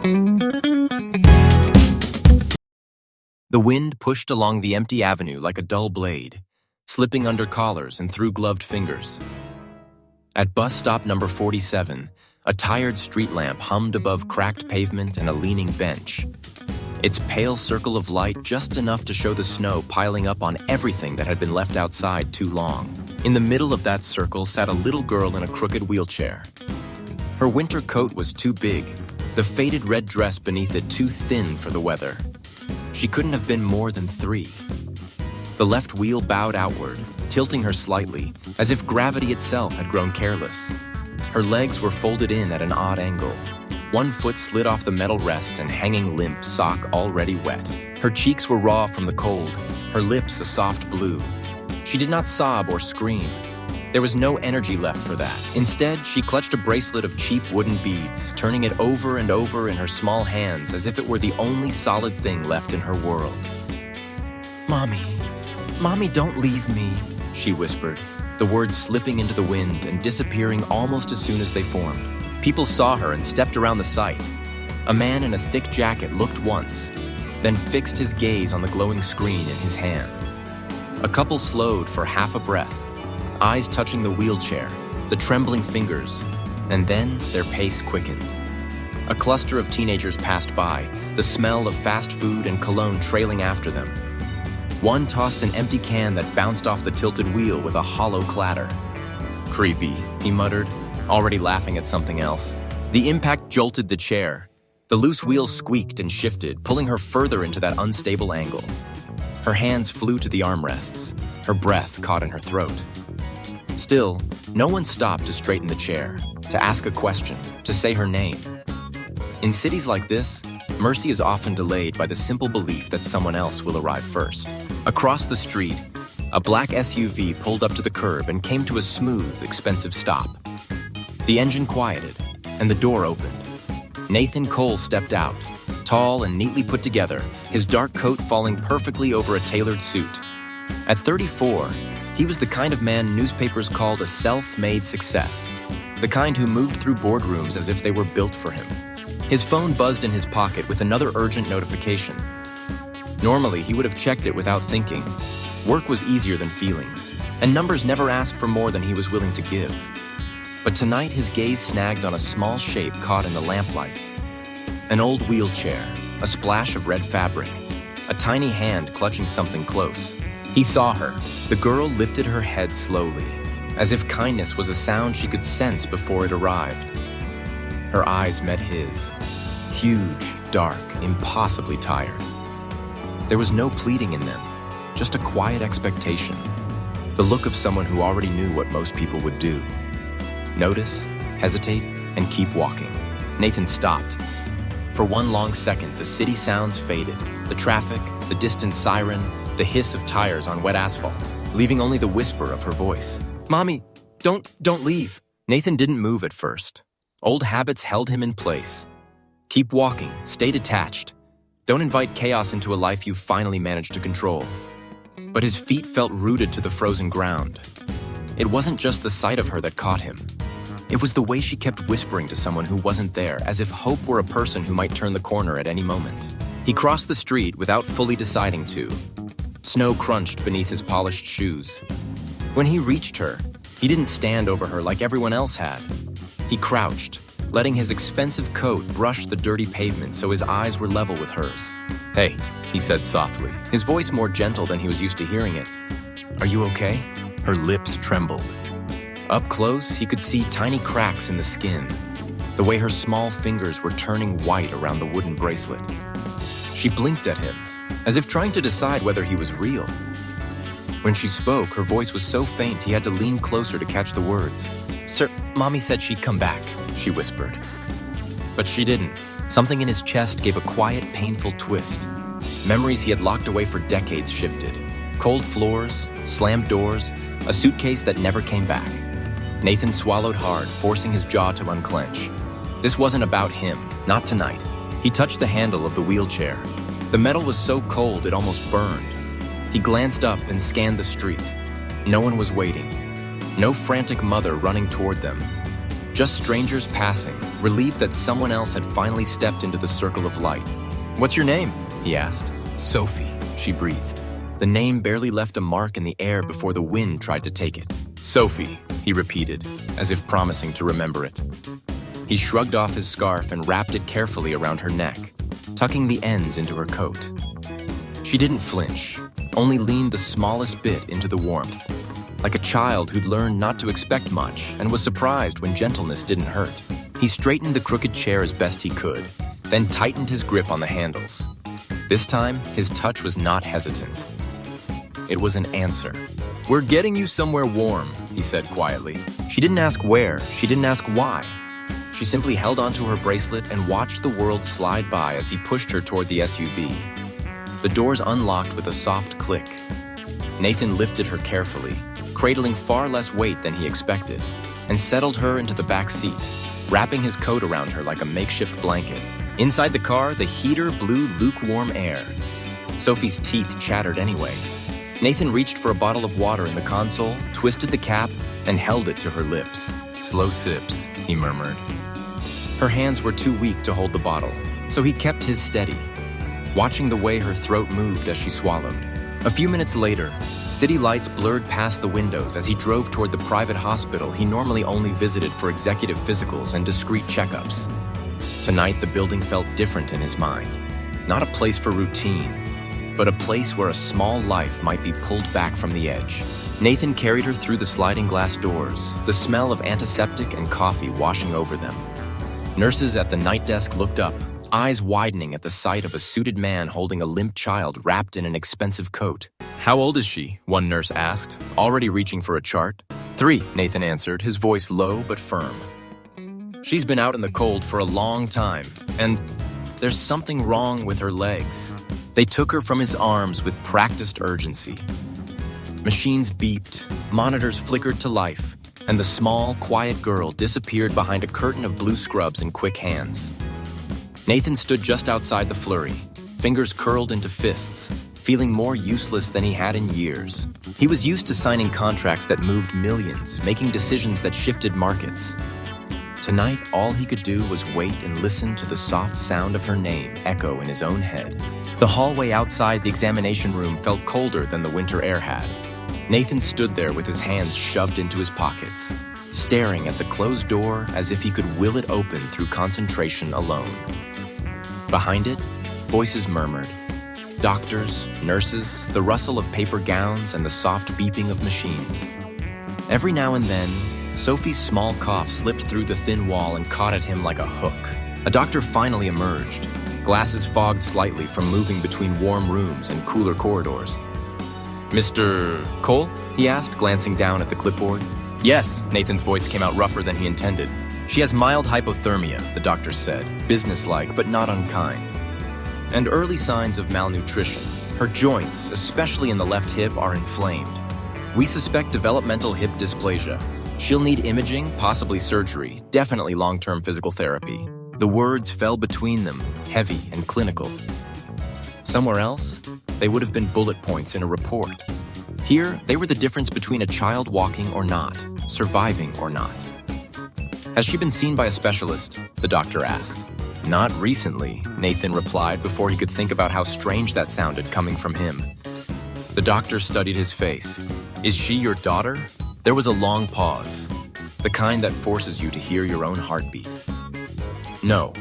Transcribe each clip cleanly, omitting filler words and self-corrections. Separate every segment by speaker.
Speaker 1: The wind pushed along the empty avenue like a dull blade, slipping under collars and through gloved fingers. At bus stop number 47, a tired street lamp hummed above cracked pavement and a leaning bench. Its pale circle of light just enough to show the snow piling up on everything that had been left outside too long. In the middle of that circle sat a little girl in a crooked wheelchair. Her winter coat was too big, the faded red dress beneath it too thin for the weather. She couldn't have been more than 3. The left wheel bowed outward, tilting her slightly, as if gravity itself had grown careless. Her legs were folded in at an odd angle. One foot slid off the metal rest and hanging limp, sock already wet. Her cheeks were raw from the cold, her lips a soft blue. She did not sob or scream. There was no energy left for that. Instead, she clutched a bracelet of cheap wooden beads, turning it over and over in her small hands as if it were the only solid thing left in her world. Mommy, don't leave me," she whispered, the words slipping into the wind and disappearing almost as soon as they formed. People saw her and stepped around the site. A man in a thick jacket looked once, then fixed his gaze on the glowing screen in his hand. A couple slowed for half a breath, eyes touching the wheelchair, the trembling fingers, and then their pace quickened. A cluster of teenagers passed by, the smell of fast food and cologne trailing after them. One tossed an empty can that bounced off the tilted wheel with a hollow clatter. "Creepy," he muttered, already laughing at something else. The impact jolted the chair. The loose wheels squeaked and shifted, pulling her further into that unstable angle. Her hands flew to the armrests, her breath caught in her throat. Still, no one stopped to straighten the chair, to ask a question, to say her name. In cities like this, mercy is often delayed by the simple belief that someone else will arrive first. Across the street, a black SUV pulled up to the curb and came to a smooth, expensive stop. The engine quieted, and the door opened. Nathan Cole stepped out, tall and neatly put together, his dark coat falling perfectly over a tailored suit. At 34, he was the kind of man newspapers called a self-made success, the kind who moved through boardrooms as if they were built for him. His phone buzzed in his pocket with another urgent notification. Normally, he would have checked it without thinking. Work was easier than feelings, and numbers never asked for more than he was willing to give. But tonight, his gaze snagged on a small shape caught in the lamplight. An old wheelchair, a splash of red fabric, a tiny hand clutching something close. He saw her. The girl lifted her head slowly, as if kindness was a sound she could sense before it arrived. Her eyes met his, huge, dark, impossibly tired. There was no pleading in them, just a quiet expectation, the look of someone who already knew what most people would do. Notice, hesitate, and keep walking. Nathan stopped. For one long second, the city sounds faded. The traffic, the distant siren, the hiss of tires on wet asphalt, leaving only the whisper of her voice. "Mommy, don't leave." Nathan didn't move at first. Old habits held him in place. Keep walking, stay detached. Don't invite chaos into a life you've finally managed to control. But his feet felt rooted to the frozen ground. It wasn't just the sight of her that caught him. It was the way she kept whispering to someone who wasn't there, as if hope were a person who might turn the corner at any moment. He crossed the street without fully deciding to. Snow crunched beneath his polished shoes. When he reached her, he didn't stand over her like everyone else had. He crouched, letting his expensive coat brush the dirty pavement so his eyes were level with hers. "Hey," he said softly, his voice more gentle than he was used to hearing it. "Are you okay?" Her lips trembled. Up close, he could see tiny cracks in the skin, the way her small fingers were turning white around the wooden bracelet. She blinked at him, as if trying to decide whether he was real. When she spoke, her voice was so faint he had to lean closer to catch the words. "Sir, Mommy said she'd come back," she whispered. But she didn't. Something in his chest gave a quiet, painful twist. Memories he had locked away for decades shifted. Cold floors, slammed doors, a suitcase that never came back. Nathan swallowed hard, forcing his jaw to unclench. This wasn't about him, not tonight. He touched the handle of the wheelchair. The metal was so cold it almost burned. He glanced up and scanned the street. No one was waiting. No frantic mother running toward them. Just strangers passing, relieved that someone else had finally stepped into the circle of light. "What's your name?" he asked. "Sophie," she breathed. The name barely left a mark in the air before the wind tried to take it. "Sophie," he repeated, as if promising to remember it. He shrugged off his scarf and wrapped it carefully around her neck, tucking the ends into her coat. She didn't flinch, only leaned the smallest bit into the warmth, like a child who'd learned not to expect much and was surprised when gentleness didn't hurt. He straightened the crooked chair as best he could, then tightened his grip on the handles. This time, his touch was not hesitant. It was an answer. "We're getting you somewhere warm," he said quietly. She didn't ask where, she didn't ask why. She simply held onto her bracelet and watched the world slide by as he pushed her toward the SUV. The doors unlocked with a soft click. Nathan lifted her carefully, cradling far less weight than he expected, and settled her into the back seat, wrapping his coat around her like a makeshift blanket. Inside the car, the heater blew lukewarm air. Sophie's teeth chattered anyway. Nathan reached for a bottle of water in the console, twisted the cap, and held it to her lips. "Slow sips," he murmured. Her hands were too weak to hold the bottle, so he kept his steady, watching the way her throat moved as she swallowed. A few minutes later, city lights blurred past the windows as he drove toward the private hospital he normally only visited for executive physicals and discreet checkups. Tonight, the building felt different in his mind. Not a place for routine, but a place where a small life might be pulled back from the edge. Nathan carried her through the sliding glass doors, the smell of antiseptic and coffee washing over them. Nurses at the night desk looked up, eyes widening at the sight of a suited man holding a limp child wrapped in an expensive coat. "How old is she?" one nurse asked, already reaching for a chart. "3, Nathan answered, his voice low but firm. "She's been out in the cold for a long time, and there's something wrong with her legs." They took her from his arms with practiced urgency. Machines beeped, monitors flickered to life, and the small, quiet girl disappeared behind a curtain of blue scrubs in quick hands. Nathan stood just outside the flurry, fingers curled into fists, feeling more useless than he had in years. He was used to signing contracts that moved millions, making decisions that shifted markets. Tonight, all he could do was wait and listen to the soft sound of her name echo in his own head. The hallway outside the examination room felt colder than the winter air had. Nathan stood there with his hands shoved into his pockets, staring at the closed door as if he could will it open through concentration alone. Behind it, voices murmured. Doctors, nurses, the rustle of paper gowns, and the soft beeping of machines. Every now and then, Sophie's small cough slipped through the thin wall and caught at him like a hook. A doctor finally emerged, glasses fogged slightly from moving between warm rooms and cooler corridors. "Mr. Cole?" he asked, glancing down at the clipboard. "Yes," Nathan's voice came out rougher than he intended. "She has mild hypothermia," the doctor said, businesslike but not unkind. "And early signs of malnutrition. Her joints, especially in the left hip, are inflamed. We suspect developmental hip dysplasia. She'll need imaging, possibly surgery, definitely long-term physical therapy." The words fell between them, heavy and clinical. Somewhere else, they would have been bullet points in a report. Here, they were the difference between a child walking or not, surviving or not. "Has she been seen by a specialist?" the doctor asked. "Not recently," Nathan replied before he could think about how strange that sounded coming from him. The doctor studied his face. "Is she your daughter?" There was a long pause, the kind that forces you to hear your own heartbeat. "No,"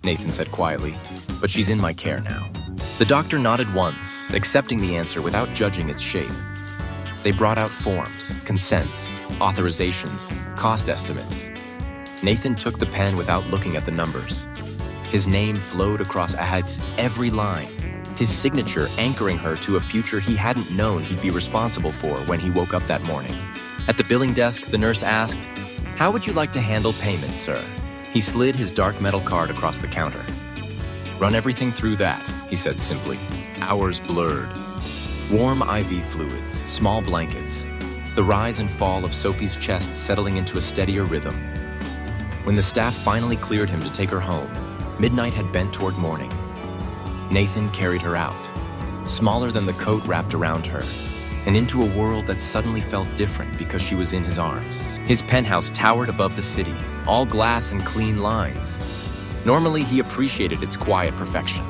Speaker 1: Nathan said quietly, "but she's in my care now." The doctor nodded once, accepting the answer without judging its shape. They brought out forms, consents, authorizations, cost estimates. Nathan took the pen without looking at the numbers. His name flowed across Ahad's every line, his signature anchoring her to a future he hadn't known he'd be responsible for when he woke up that morning. At the billing desk, the nurse asked, "How would you like to handle payments, sir?" He slid his dark metal card across the counter. "Run everything through that," he said simply. Hours blurred. Warm IV fluids, small blankets, the rise and fall of Sophie's chest settling into a steadier rhythm. When the staff finally cleared him to take her home, midnight had bent toward morning. Nathan carried her out, smaller than the coat wrapped around her, and into a world that suddenly felt different because she was in his arms. His penthouse towered above the city, all glass and clean lines. Normally, he appreciated its quiet perfection.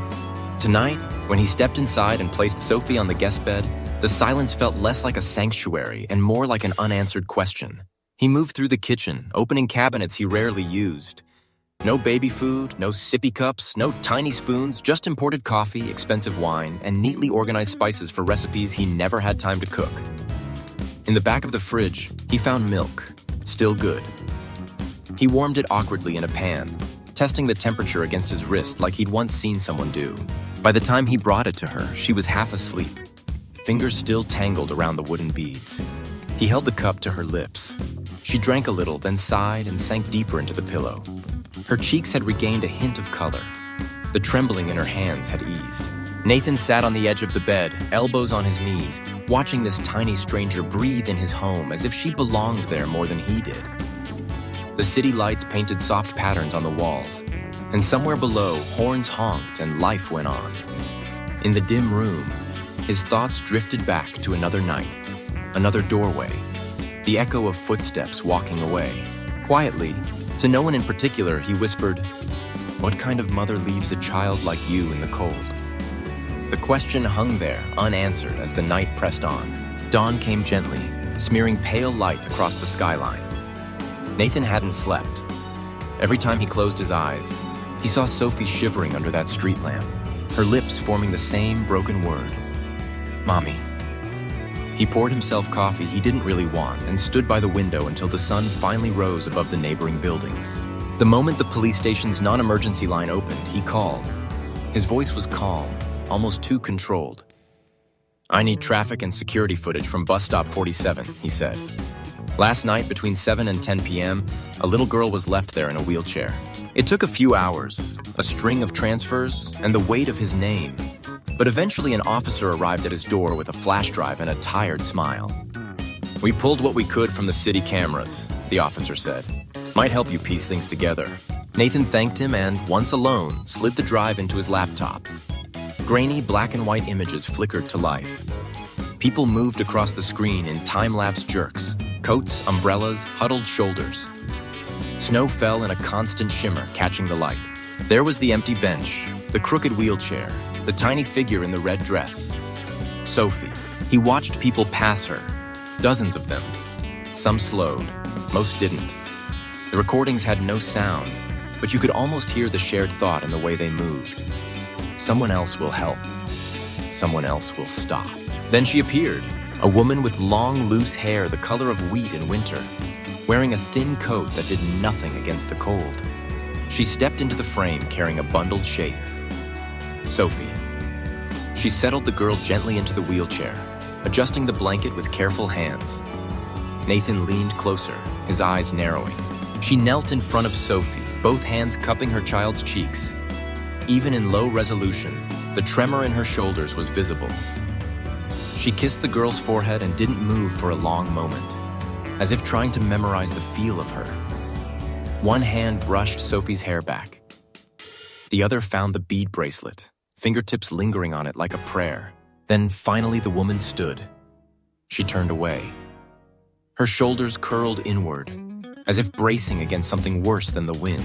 Speaker 1: Tonight, when he stepped inside and placed Sophie on the guest bed, the silence felt less like a sanctuary and more like an unanswered question. He moved through the kitchen, opening cabinets he rarely used. No baby food, no sippy cups, no tiny spoons, just imported coffee, expensive wine, and neatly organized spices for recipes he never had time to cook. In the back of the fridge, he found milk, still good. He warmed it awkwardly in a pan, testing the temperature against his wrist like he'd once seen someone do. By the time he brought it to her, she was half asleep, fingers still tangled around the wooden beads. He held the cup to her lips. She drank a little, then sighed and sank deeper into the pillow. Her cheeks had regained a hint of color. The trembling in her hands had eased. Nathan sat on the edge of the bed, elbows on his knees, watching this tiny stranger breathe in his home as if she belonged there more than he did. The city lights painted soft patterns on the walls, and somewhere below, horns honked and life went on. In the dim room, his thoughts drifted back to another night, another doorway, the echo of footsteps walking away. Quietly, to no one in particular, he whispered, "What kind of mother leaves a child like you in the cold?" The question hung there, unanswered, as the night pressed on. Dawn came gently, smearing pale light across the skyline. Nathan hadn't slept. Every time he closed his eyes, he saw Sophie shivering under that street lamp, her lips forming the same broken word, "Mommy." He poured himself coffee he didn't really want and stood by the window until the sun finally rose above the neighboring buildings. The moment the police station's non-emergency line opened, he called. His voice was calm, almost too controlled. "I need traffic and security footage from bus stop 47, he said. Last night, between 7 and 10 p.m., a little girl was left there in a wheelchair. It took a few hours, a string of transfers, and the weight of his name. But eventually an officer arrived at his door with a flash drive and a tired smile. "We pulled what we could from the city cameras," the officer said. "Might help you piece things together." Nathan thanked him and, once alone, slid the drive into his laptop. Grainy black and white images flickered to life. People moved across the screen in time-lapse jerks, coats, umbrellas, huddled shoulders. Snow fell in a constant shimmer, catching the light. There was the empty bench, the crooked wheelchair, the tiny figure in the red dress. Sophie. He watched people pass her, dozens of them. Some slowed, most didn't. The recordings had no sound, but you could almost hear the shared thought in the way they moved. Someone else will help. Someone else will stop. Then she appeared, a woman with long, loose hair the color of wheat in winter, wearing a thin coat that did nothing against the cold. She stepped into the frame carrying a bundled shape. Sophie. She settled the girl gently into the wheelchair, adjusting the blanket with careful hands. Nathan leaned closer, his eyes narrowing. She knelt in front of Sophie, both hands cupping her child's cheeks. Even in low resolution, the tremor in her shoulders was visible. She kissed the girl's forehead and didn't move for a long moment, as if trying to memorize the feel of her. One hand brushed Sophie's hair back. The other found the bead bracelet, fingertips lingering on it like a prayer. Then finally the woman stood. She turned away. Her shoulders curled inward, as if bracing against something worse than the wind.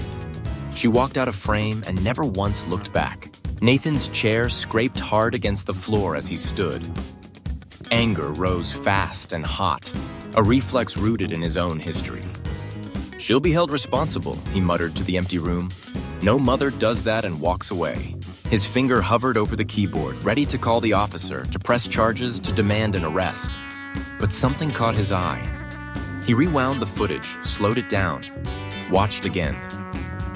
Speaker 1: She walked out of frame and never once looked back. Nathan's chair scraped hard against the floor as he stood. Anger rose fast and hot, a reflex rooted in his own history. "She'll be held responsible," he muttered to the empty room. "No mother does that and walks away." His finger hovered over the keyboard, ready to call the officer, to press charges, to demand an arrest. But something caught his eye. He rewound the footage, slowed it down, watched again.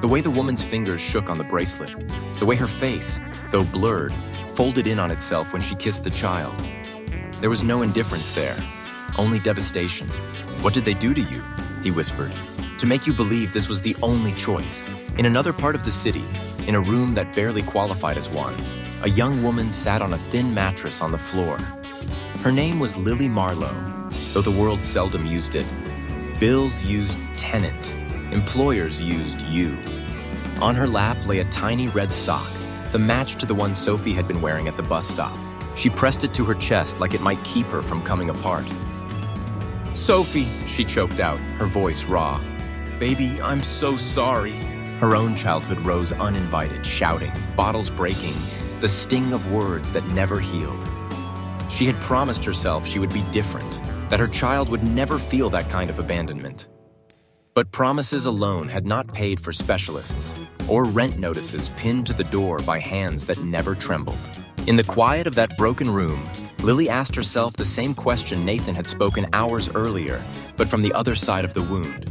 Speaker 1: The way the woman's fingers shook on the bracelet, the way her face, though blurred, folded in on itself when she kissed the child. There was no indifference there, only devastation. "What did they do to you?" he whispered, "to make you believe this was the only choice?" In another part of the city, in a room that barely qualified as one, a young woman sat on a thin mattress on the floor. Her name was Lily Marlowe, though the world seldom used it. Bills used tenant. Employers used you. On her lap lay a tiny red sock, the match to the one Sophie had been wearing at the bus stop. She pressed it to her chest like it might keep her from coming apart. "Sophie," she choked out, her voice raw. "Baby, I'm so sorry." Her own childhood rose uninvited, shouting, bottles breaking, the sting of words that never healed. She had promised herself she would be different, that her child would never feel that kind of abandonment. But promises alone had not paid for specialists, or rent notices pinned to the door by hands that never trembled. In the quiet of that broken room, Lily asked herself the same question Nathan had spoken hours earlier, but from the other side of the wound.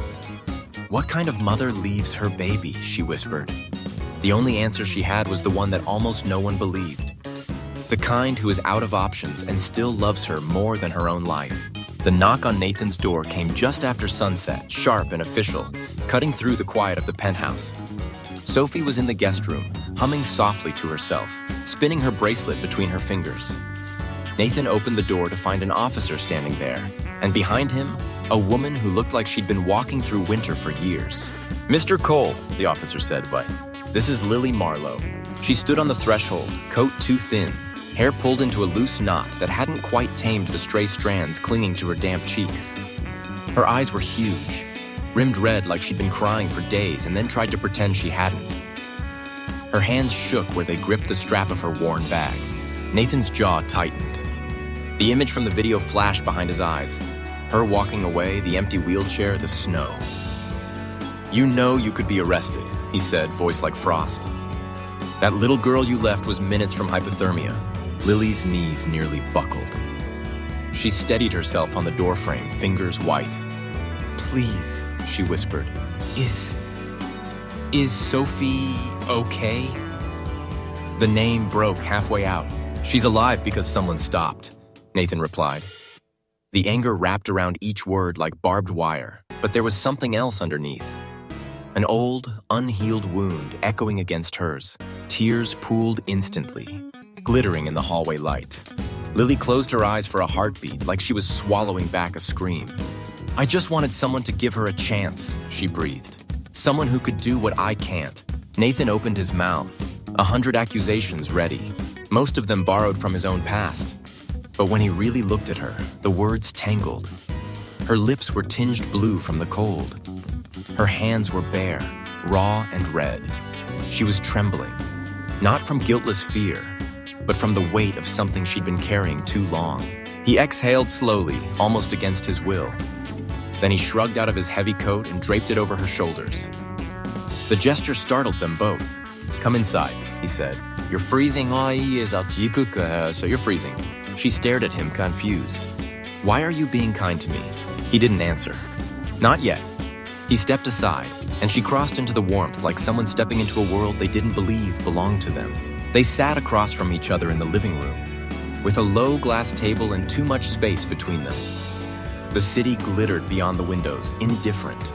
Speaker 1: "What kind of mother leaves her baby?" she whispered. The only answer she had was the one that almost no one believed. The kind who is out of options and still loves her more than her own life. The knock on Nathan's door came just after sunset, sharp and official, cutting through the quiet of the penthouse. Sophie was in the guest room, humming softly to herself, spinning her bracelet between her fingers. Nathan opened the door to find an officer standing there, and behind him, a woman who looked like she'd been walking through winter for years. "Mr. Cole," the officer said, "but this is Lily Marlowe." She stood on the threshold, coat too thin, hair pulled into a loose knot that hadn't quite tamed the stray strands clinging to her damp cheeks. Her eyes were huge, rimmed red like she'd been crying for days and then tried to pretend she hadn't. Her hands shook where they gripped the strap of her worn bag. Nathan's jaw tightened. The image from the video flashed behind his eyes. Her walking away, the empty wheelchair, the snow. "You know you could be arrested," he said, voice like frost. "That little girl you left was minutes from hypothermia." Lily's knees nearly buckled. She steadied herself on the doorframe, fingers white. "Please," she whispered, Is Sophie okay?" The name broke halfway out. "She's alive because someone stopped," Nathan replied. The anger wrapped around each word like barbed wire, but there was something else underneath. An old, unhealed wound echoing against hers. Tears pooled instantly, glittering in the hallway light. Lily closed her eyes for a heartbeat, like she was swallowing back a scream. "I just wanted someone to give her a chance," she breathed. "Someone who could do what I can't." Nathan opened his mouth, 100 accusations ready, most of them borrowed from his own past. But when he really looked at her, the words tangled. Her lips were tinged blue from the cold. Her hands were bare, raw and red. She was trembling, not from guiltless fear, but from the weight of something she'd been carrying too long. He exhaled slowly, almost against his will. Then he shrugged out of his heavy coat and draped it over her shoulders. The gesture startled them both. "Come inside," he said. "You're freezing." So you're freezing. She stared at him, confused. "Why are you being kind to me?" He didn't answer. "Not yet." He stepped aside, and she crossed into the warmth like someone stepping into a world they didn't believe belonged to them. They sat across from each other in the living room, with a low glass table and too much space between them. The city glittered beyond the windows, indifferent.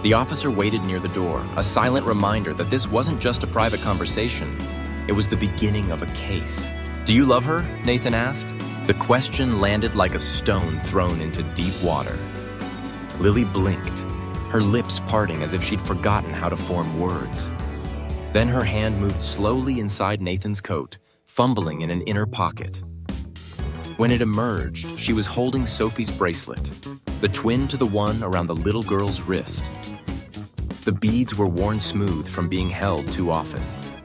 Speaker 1: The officer waited near the door, a silent reminder that this wasn't just a private conversation. It was the beginning of a case. "Do you love her?" Nathan asked. The question landed like a stone thrown into deep water. Lily blinked, her lips parting as if she'd forgotten how to form words. Then her hand moved slowly inside Nathan's coat, fumbling in an inner pocket. When it emerged, she was holding Sophie's bracelet, the twin to the one around the little girl's wrist. The beads were worn smooth from being held too often.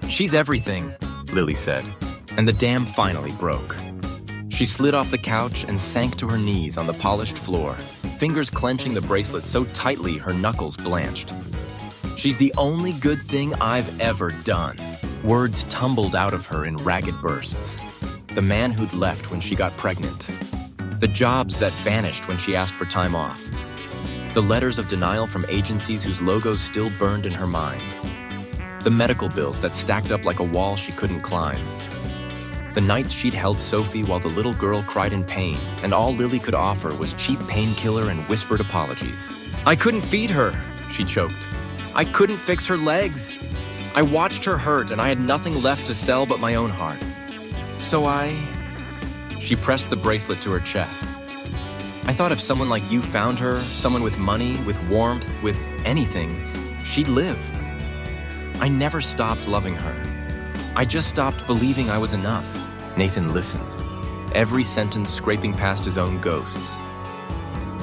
Speaker 1: "She's everything," Lily said, and the dam finally broke. She slid off the couch and sank to her knees on the polished floor, fingers clenching the bracelet so tightly her knuckles blanched. "She's the only good thing I've ever done." Words tumbled out of her in ragged bursts. The man who'd left when she got pregnant. The jobs that vanished when she asked for time off. The letters of denial from agencies whose logos still burned in her mind. The medical bills that stacked up like a wall she couldn't climb. The nights she'd held Sophie while the little girl cried in pain, and all Lily could offer was cheap painkiller and whispered apologies. "I couldn't feed her," she choked. "I couldn't fix her legs. I watched her hurt, and I had nothing left to sell but my own heart. So She pressed the bracelet to her chest. "I thought if someone like you found her, someone with money, with warmth, with anything, she'd live. I never stopped loving her. I just stopped believing I was enough." Nathan listened, every sentence scraping past his own ghosts.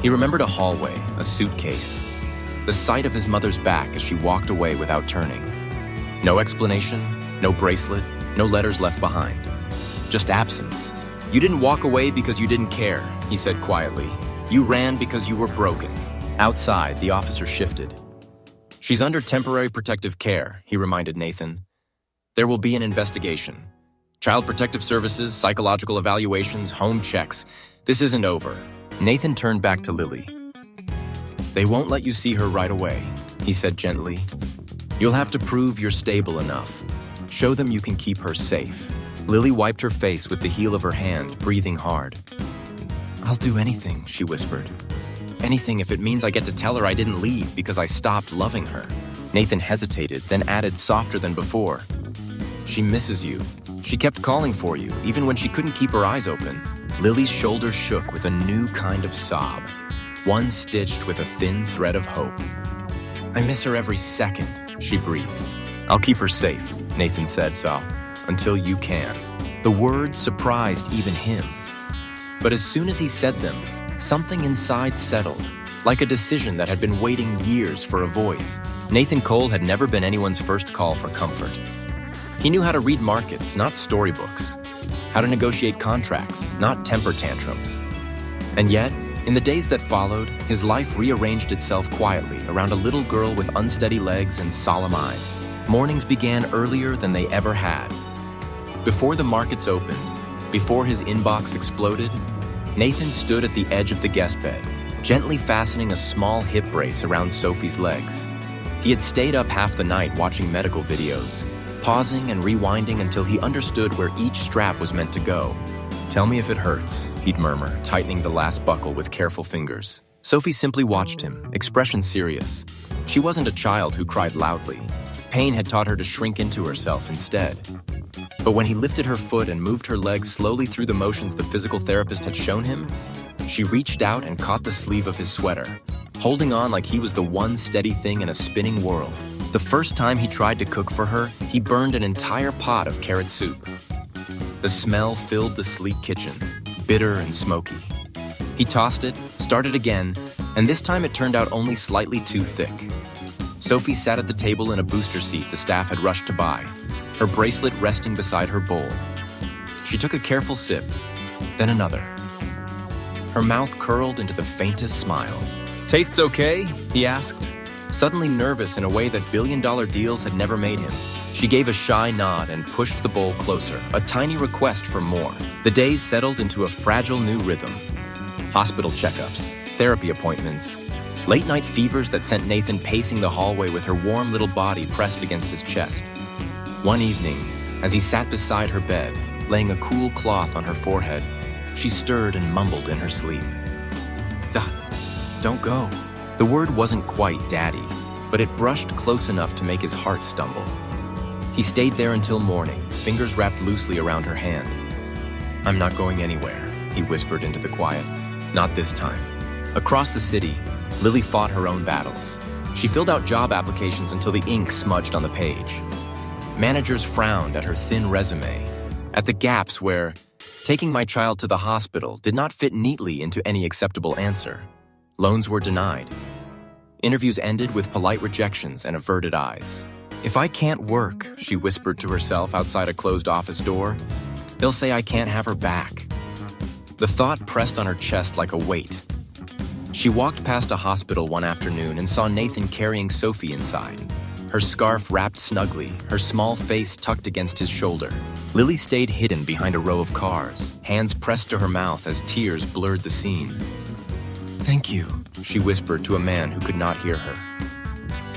Speaker 1: He remembered a hallway, a suitcase, the sight of his mother's back as she walked away without turning. No explanation, no bracelet, no letters left behind. Just absence. You didn't walk away because you didn't care, he said quietly. You ran because you were broken. Outside, the officer shifted. She's under temporary protective care, he reminded Nathan. There will be an investigation. Child Protective Services, psychological evaluations, home checks. This isn't over. Nathan turned back to Lily. They won't let you see her right away, he said gently. You'll have to prove you're stable enough. Show them you can keep her safe. Lily wiped her face with the heel of her hand, breathing hard. I'll do anything, she whispered. Anything if it means I get to tell her I didn't leave because I stopped loving her. Nathan hesitated, then added softer than before. She misses you. She kept calling for you, even when she couldn't keep her eyes open. Lily's shoulders shook with a new kind of sob, one stitched with a thin thread of hope. I miss her every second, she breathed. I'll keep her safe, Nathan said, until you can. The words surprised even him. But as soon as he said them, something inside settled, like a decision that had been waiting years for a voice. Nathan Cole had never been anyone's first call for comfort. He knew how to read markets, not storybooks. How to negotiate contracts, not temper tantrums. And yet, in the days that followed, his life rearranged itself quietly around a little girl with unsteady legs and solemn eyes. Mornings began earlier than they ever had. Before the markets opened, before his inbox exploded, Nathan stood at the edge of the guest bed, gently fastening a small hip brace around Sophie's legs. He had stayed up half the night watching medical videos, pausing and rewinding until he understood where each strap was meant to go. Tell me if it hurts, he'd murmur, tightening the last buckle with careful fingers. Sophie simply watched him, expression serious. She wasn't a child who cried loudly. Pain had taught her to shrink into herself instead. But when he lifted her foot and moved her legs slowly through the motions the physical therapist had shown him, she reached out and caught the sleeve of his sweater, holding on like he was the one steady thing in a spinning world. The first time he tried to cook for her, he burned an entire pot of carrot soup. The smell filled the sleek kitchen, bitter and smoky. He tossed it, started again, and this time it turned out only slightly too thick. Sophie sat at the table in a booster seat the staff had rushed to buy, her bracelet resting beside her bowl. She took a careful sip, then another. Her mouth curled into the faintest smile. Tastes okay? He asked, suddenly nervous in a way that billion-dollar deals had never made him. She gave a shy nod and pushed the bowl closer, a tiny request for more. The days settled into a fragile new rhythm. Hospital checkups, therapy appointments, late-night fevers that sent Nathan pacing the hallway with her warm little body pressed against his chest. One evening, as he sat beside her bed, laying a cool cloth on her forehead, she stirred and mumbled in her sleep. Don't go. The word wasn't quite daddy, but it brushed close enough to make his heart stumble. He stayed there until morning, fingers wrapped loosely around her hand. I'm not going anywhere, he whispered into the quiet. Not this time. Across the city, Lily fought her own battles. She filled out job applications until the ink smudged on the page. Managers frowned at her thin resume, at the gaps where taking my child to the hospital did not fit neatly into any acceptable answer. Loans were denied. Interviews ended with polite rejections and averted eyes. If I can't work, she whispered to herself outside a closed office door, they'll say I can't have her back. The thought pressed on her chest like a weight. She walked past a hospital one afternoon and saw Nathan carrying Sophie inside, her scarf wrapped snugly, her small face tucked against his shoulder. Lily stayed hidden behind a row of cars, hands pressed to her mouth as tears blurred the scene. Thank you, she whispered to a man who could not hear her.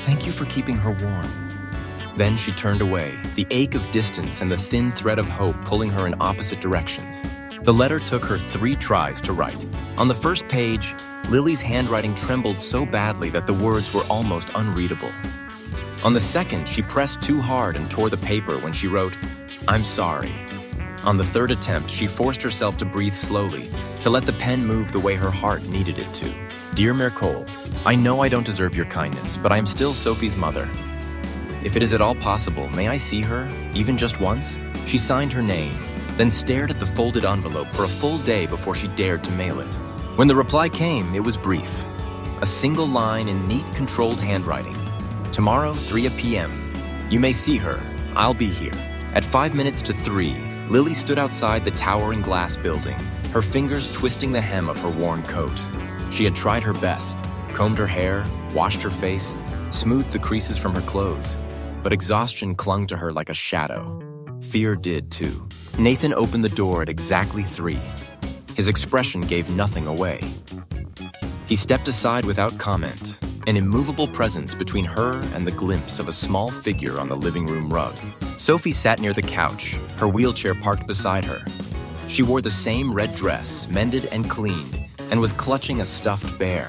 Speaker 1: Thank you for keeping her warm. Then she turned away, the ache of distance and the thin thread of hope pulling her in opposite directions. The letter took her 3 tries to write. On the first page, Lily's handwriting trembled so badly that the words were almost unreadable. On the second, she pressed too hard and tore the paper when she wrote, I'm sorry. On the third attempt, she forced herself to breathe slowly, to let the pen move the way her heart needed it to. Dear Mercole, I know I don't deserve your kindness, but I am still Sophie's mother. If it is at all possible, may I see her, even just once? She signed her name, then stared at the folded envelope for a full day before she dared to mail it. When the reply came, it was brief. A single line in neat, controlled handwriting. Tomorrow, 3 p.m. You may see her. I'll be here. At 5 minutes to 3, Lily stood outside the towering glass building, her fingers twisting the hem of her worn coat. She had tried her best, combed her hair, washed her face, smoothed the creases from her clothes, but exhaustion clung to her like a shadow. Fear did too. Nathan opened the door at exactly 3. His expression gave nothing away. He stepped aside without comment, an immovable presence between her and the glimpse of a small figure on the living room rug. Sophie sat near the couch, her wheelchair parked beside her. She wore the same red dress, mended and cleaned, and was clutching a stuffed bear.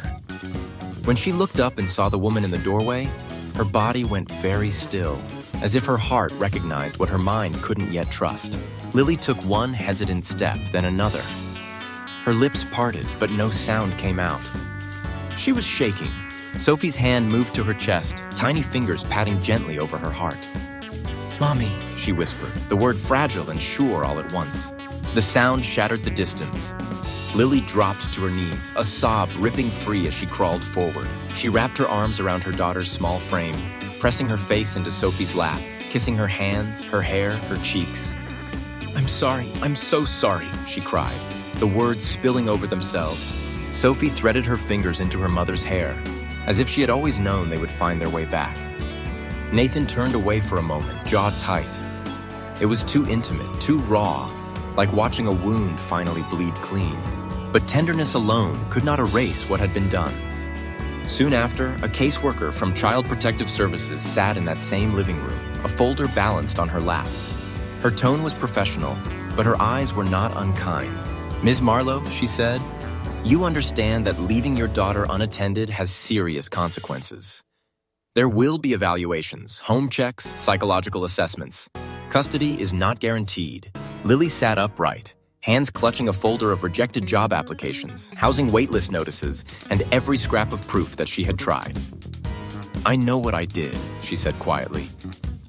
Speaker 1: When she looked up and saw the woman in the doorway, her body went very still, as if her heart recognized what her mind couldn't yet trust. Lily took one hesitant step, then another. Her lips parted, but no sound came out. She was shaking. Sophie's hand moved to her chest, tiny fingers patting gently over her heart. "Mommy," she whispered, the word fragile and sure all at once. The sound shattered the distance. Lily dropped to her knees, a sob ripping free as she crawled forward. She wrapped her arms around her daughter's small frame, pressing her face into Sophie's lap, kissing her hands, her hair, her cheeks. "I'm sorry, I'm so sorry," she cried, the words spilling over themselves. Sophie threaded her fingers into her mother's hair, as if she had always known they would find their way back. Nathan turned away for a moment, jaw tight. It was too intimate, too raw, like watching a wound finally bleed clean. But tenderness alone could not erase what had been done. Soon after, a caseworker from Child Protective Services sat in that same living room, a folder balanced on her lap. Her tone was professional, but her eyes were not unkind. "Ms. Marlowe," she said, "you understand that leaving your daughter unattended has serious consequences. There will be evaluations, home checks, psychological assessments. Custody is not guaranteed." Lily sat upright, hands clutching a folder of rejected job applications, housing waitlist notices, and every scrap of proof that she had tried. "I know what I did," she said quietly.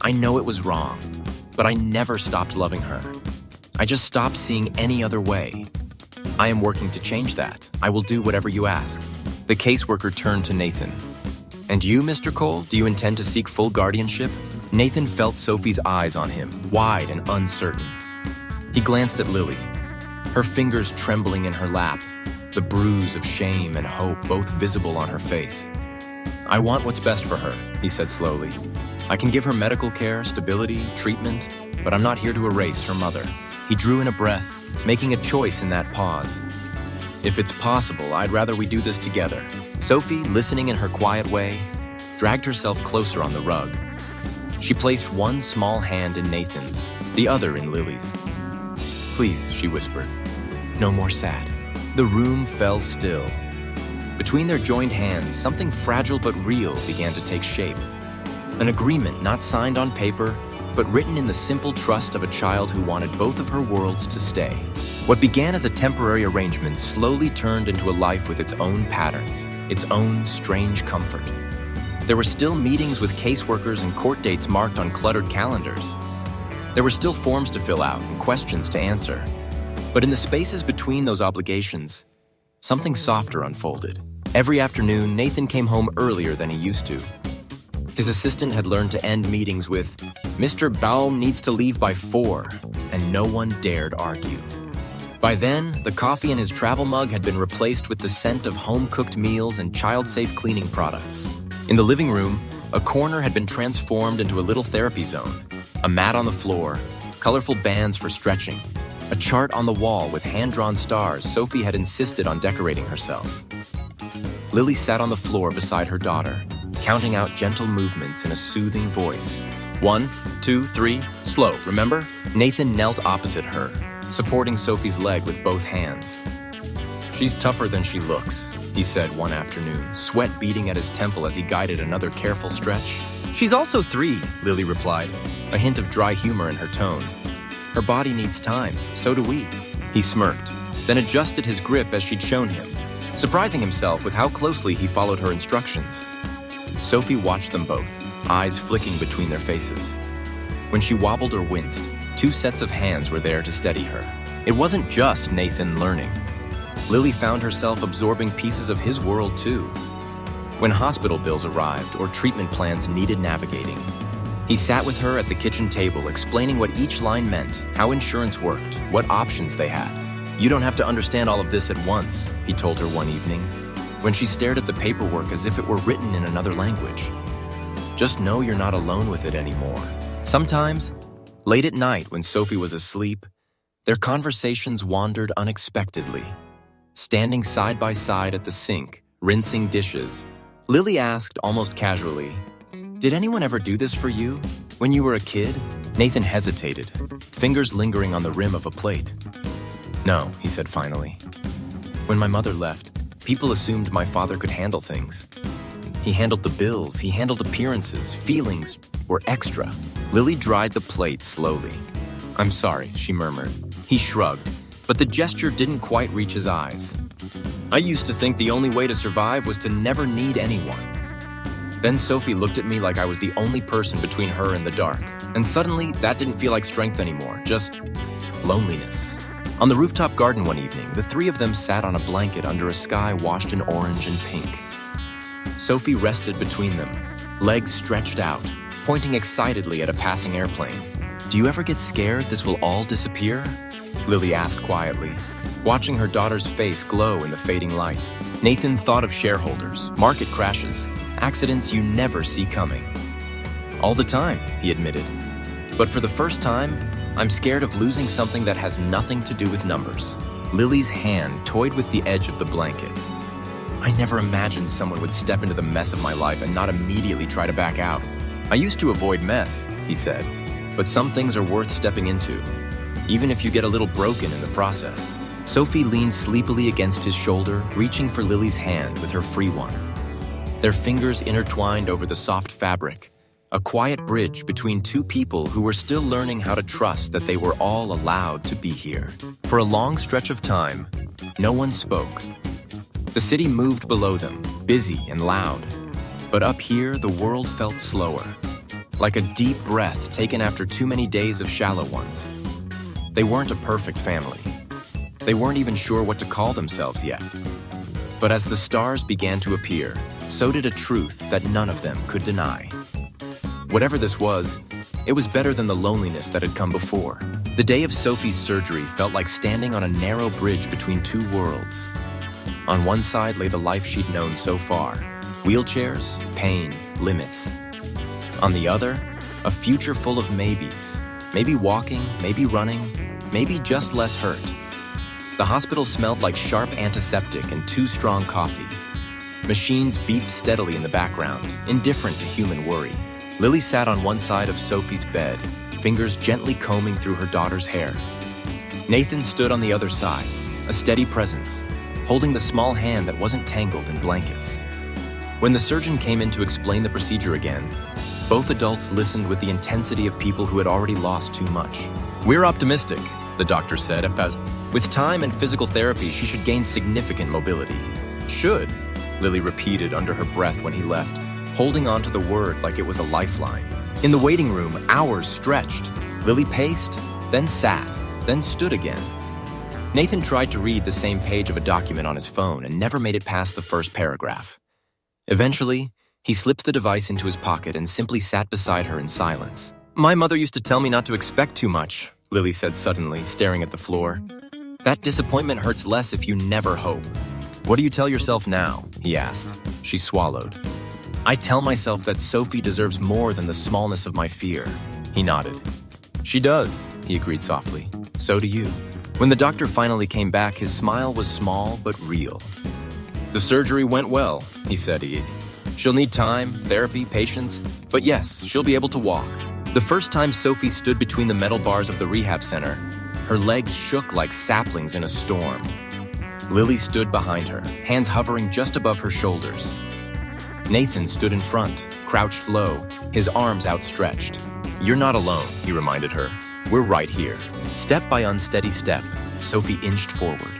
Speaker 1: "I know it was wrong, but I never stopped loving her. I just stopped seeing any other way. I am working to change that. I will do whatever you ask." The caseworker turned to Nathan. "And you, Mr. Cole, do you intend to seek full guardianship?" Nathan felt Sophie's eyes on him, wide and uncertain. He glanced at Lily, her fingers trembling in her lap, the bruise of shame and hope both visible on her face. "I want what's best for her," he said slowly. "I can give her medical care, stability, treatment, but I'm not here to erase her mother." He drew in a breath, making a choice in that pause. "If it's possible, I'd rather we do this together." Sophie, listening in her quiet way, dragged herself closer on the rug. She placed one small hand in Nathan's, the other in Lily's. "Please," she whispered, "no more sad." The room fell still. Between their joined hands, something fragile but real began to take shape. An agreement not signed on paper, but written in the simple trust of a child who wanted both of her worlds to stay. What began as a temporary arrangement slowly turned into a life with its own patterns, its own strange comfort. There were still meetings with caseworkers and court dates marked on cluttered calendars. There were still forms to fill out and questions to answer. But in the spaces between those obligations, something softer unfolded. Every afternoon, Nathan came home earlier than he used to. His assistant had learned to end meetings with, "Mr. Baum needs to leave by 4, and no one dared argue. By then, the coffee in his travel mug had been replaced with the scent of home-cooked meals and child-safe cleaning products. In the living room, a corner had been transformed into a little therapy zone. A mat on the floor, colorful bands for stretching, a chart on the wall with hand-drawn stars Sophie had insisted on decorating herself. Lily sat on the floor beside her daughter, counting out gentle movements in a soothing voice. 1, 2, 3, slow, remember? Nathan knelt opposite her, supporting Sophie's leg with both hands. "She's tougher than she looks," he said one afternoon, sweat beading at his temple as he guided another careful stretch. "She's also 3, Lily replied, a hint of dry humor in her tone. "Her body needs time, so do we." He smirked, then adjusted his grip as she'd shown him, surprising himself with how closely he followed her instructions. Sophie watched them both, eyes flicking between their faces. When she wobbled or winced, 2 sets of hands were there to steady her. It wasn't just Nathan learning. Lily found herself absorbing pieces of his world too. When hospital bills arrived or treatment plans needed navigating, he sat with her at the kitchen table explaining what each line meant, how insurance worked, what options they had. "You don't have to understand all of this at once," he told her one evening, when she stared at the paperwork as if it were written in another language. "Just know you're not alone with it anymore." Sometimes, late at night when Sophie was asleep, their conversations wandered unexpectedly. Standing side by side at the sink, rinsing dishes, Lily asked almost casually, "Did anyone ever do this for you? When you were a kid?" Nathan hesitated, fingers lingering on the rim of a plate. "No," he said finally. "When my mother left, people assumed my father could handle things. He handled the bills, he handled appearances, feelings were extra." Lily dried the plate slowly. "I'm sorry," she murmured. He shrugged, but the gesture didn't quite reach his eyes. "I used to think the only way to survive was to never need anyone." Then Sophie looked at me like I was the only person between her and the dark. And suddenly, that didn't feel like strength anymore, just loneliness. On the rooftop garden one evening, the 3 of them sat on a blanket under a sky washed in orange and pink. Sophie rested between them, legs stretched out, pointing excitedly at a passing airplane. "Do you ever get scared this will all disappear?" Lily asked quietly, watching her daughter's face glow in the fading light. Nathan thought of shareholders, market crashes, accidents you never see coming. "All the time," he admitted. "But for the first time, I'm scared of losing something that has nothing to do with numbers." Lily's hand toyed with the edge of the blanket. "I never imagined someone would step into the mess of my life and not immediately try to back out. I used to avoid mess," he said, "but some things are worth stepping into, even if you get a little broken in the process." Sophie leaned sleepily against his shoulder, reaching for Lily's hand with her free one. Their fingers intertwined over the soft fabric, a quiet bridge between 2 people who were still learning how to trust that they were all allowed to be here. For a long stretch of time, no one spoke. The city moved below them, busy and loud. But up here, the world felt slower, like a deep breath taken after too many days of shallow ones. They weren't a perfect family. They weren't even sure what to call themselves yet. But as the stars began to appear, so did a truth that none of them could deny. Whatever this was, it was better than the loneliness that had come before. The day of Sophie's surgery felt like standing on a narrow bridge between 2 worlds. On one side lay the life she'd known so far, wheelchairs, pain, limits. On the other, a future full of maybes. Maybe walking, maybe running, maybe just less hurt. The hospital smelled like sharp antiseptic and too strong coffee. Machines beeped steadily in the background, indifferent to human worry. Lily sat on one side of Sophie's bed, fingers gently combing through her daughter's hair. Nathan stood on the other side, a steady presence, holding the small hand that wasn't tangled in blankets. When the surgeon came in to explain the procedure again, both adults listened with the intensity of people who had already lost too much. "We're optimistic," the doctor said, "about with time and physical therapy, she should gain significant mobility." "Should," Lily repeated under her breath when he left, holding on to the word like it was a lifeline. In the waiting room, hours stretched. Lily paced, then sat, then stood again. Nathan tried to read the same page of a document on his phone and never made it past the first paragraph. Eventually, he slipped the device into his pocket and simply sat beside her in silence. "My mother used to tell me not to expect too much," Lily said suddenly, staring at the floor. "That disappointment hurts less if you never hope." "What do you tell yourself now?" he asked. She swallowed. "I tell myself that Sophie deserves more than the smallness of my fear." He nodded. "She does," he agreed softly. "So do you." When the doctor finally came back, his smile was small but real. "The surgery went well," he said. "She'll need time, therapy, patience, but yes, she'll be able to walk." The first time Sophie stood between the metal bars of the rehab center, her legs shook like saplings in a storm. Lily stood behind her, hands hovering just above her shoulders. Nathan stood in front, crouched low, his arms outstretched. "You're not alone," he reminded her. "We're right here." Step by unsteady step, Sophie inched forward.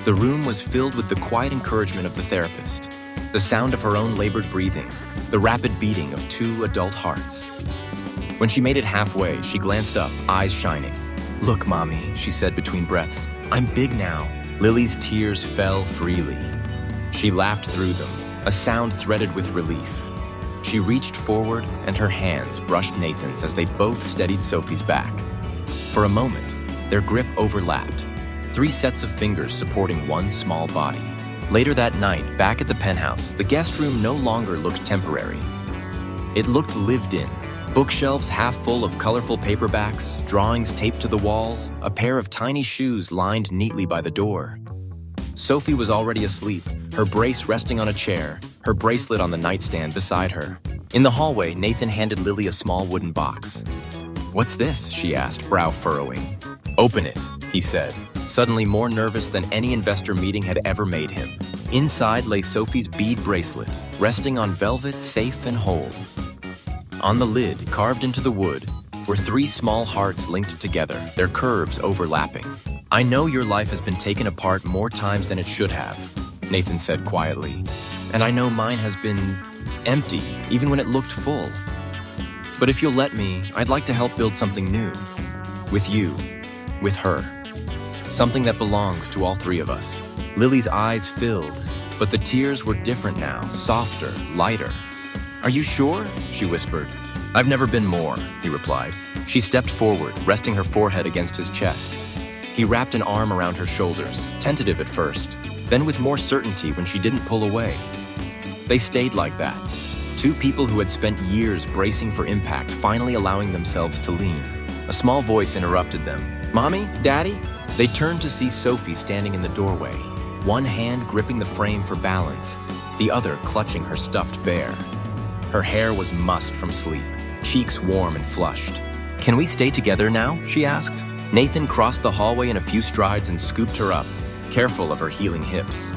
Speaker 1: The room was filled with the quiet encouragement of the therapist, the sound of her own labored breathing, the rapid beating of 2 adult hearts. When she made it halfway, she glanced up, eyes shining. "Look, Mommy," she said between breaths. "I'm big now." Lily's tears fell freely. She laughed through them, a sound threaded with relief. She reached forward and her hands brushed Nathan's as they both steadied Sophie's back. For a moment, their grip overlapped, 3 sets of fingers supporting one small body. Later that night, back at the penthouse, the guest room no longer looked temporary. It looked lived in. Bookshelves half full of colorful paperbacks, drawings taped to the walls, a pair of tiny shoes lined neatly by the door. Sophie was already asleep, her brace resting on a chair, her bracelet on the nightstand beside her. In the hallway, Nathan handed Lily a small wooden box. "What's this?" she asked, brow furrowing. "Open it," he said, suddenly more nervous than any investor meeting had ever made him. Inside lay Sophie's bead bracelet, resting on velvet, safe and whole. On the lid, carved into the wood, were 3 small hearts linked together, their curves overlapping. "I know your life has been taken apart more times than it should have," Nathan said quietly. "And I know mine has been empty, even when it looked full. But if you'll let me, I'd like to help build something new. With you. With her. Something that belongs to all 3 of us." Lily's eyes filled, but the tears were different now, softer, lighter. "Are you sure?" she whispered. "I've never been more," he replied. She stepped forward, resting her forehead against his chest. He wrapped an arm around her shoulders, tentative at first, then with more certainty when she didn't pull away. They stayed like that, 2 people who had spent years bracing for impact, finally allowing themselves to lean. A small voice interrupted them. "Mommy? Daddy?" They turned to see Sophie standing in the doorway, one hand gripping the frame for balance, the other clutching her stuffed bear. Her hair was mussed from sleep, cheeks warm and flushed. "Can we stay together now?" she asked. Nathan crossed the hallway in a few strides and scooped her up, careful of her healing hips.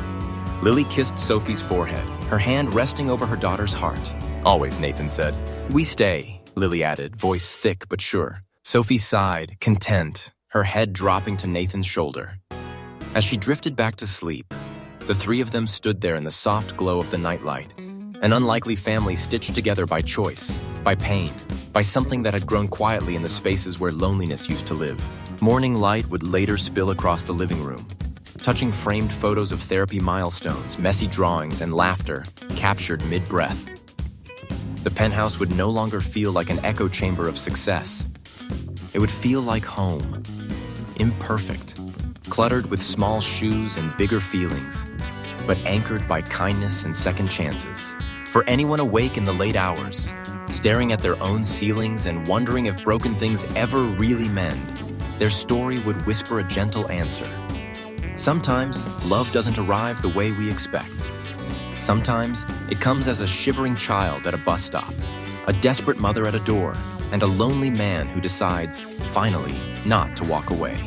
Speaker 1: Lily kissed Sophie's forehead, her hand resting over her daughter's heart. "Always," Nathan said. "We stay," Lily added, voice thick but sure. Sophie sighed, content, her head dropping to Nathan's shoulder. As she drifted back to sleep, the 3 of them stood there in the soft glow of the nightlight, an unlikely family stitched together by choice, by pain, by something that had grown quietly in the spaces where loneliness used to live. Morning light would later spill across the living room, touching framed photos of therapy milestones, messy drawings, and laughter captured mid-breath. The penthouse would no longer feel like an echo chamber of success. It would feel like home, imperfect, cluttered with small shoes and bigger feelings, but anchored by kindness and second chances. For anyone awake in the late hours, staring at their own ceilings and wondering if broken things ever really mend, their story would whisper a gentle answer. Sometimes, love doesn't arrive the way we expect. Sometimes, it comes as a shivering child at a bus stop, a desperate mother at a door, and a lonely man who decides, finally, not to walk away.